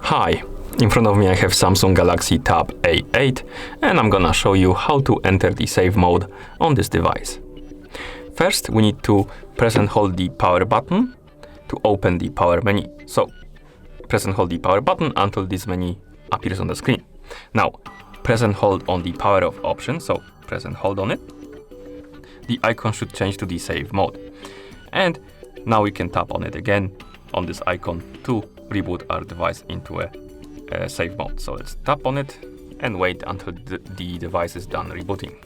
Hi, in front of me I have Samsung Galaxy Tab A8 and I'm gonna show you how to enter the save mode on this device. First, we need to press and hold the power button to open the power menu. So, press and hold the power button until this menu appears on the screen. Now, press and hold on the power off option, so press and hold on it. The icon should change to the save mode. And now we can tap on it again on this icon to reboot our device into a save mode. So let's tap on it and wait until the device is done rebooting.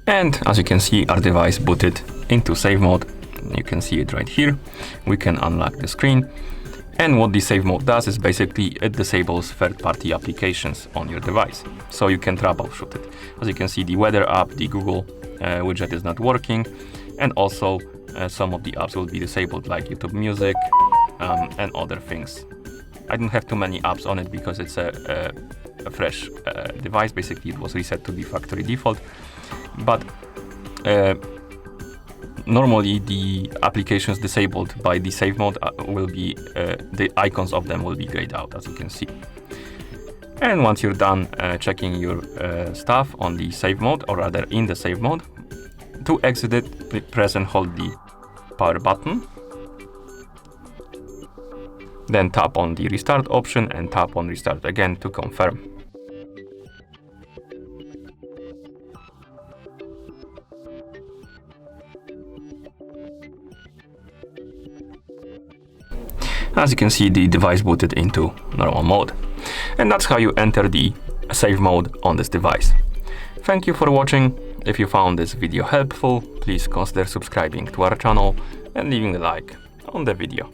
And as you can see, our device booted into save mode. You can see it right here. We can unlock the screen. And what the save mode does is basically it disables third-party applications on your device. So you can troubleshoot it. As you can see, the weather app, the Google widget is not working. And also some of the apps will be disabled, like YouTube Music and other things. I don't have too many apps on it because it's a fresh device. Basically, it was reset to the factory default. But normally the applications disabled by the save mode will be, the icons of them will be grayed out, as you can see. And once you're done checking your stuff on the save mode, or rather in the save mode, to exit it, press and hold the power button. Then tap on the restart option and tap on restart again to confirm. As you can see, the device booted into normal mode. And that's how you enter the save mode on this device. Thank you for watching. If you found this video helpful, please consider subscribing to our channel and leaving a like on the video.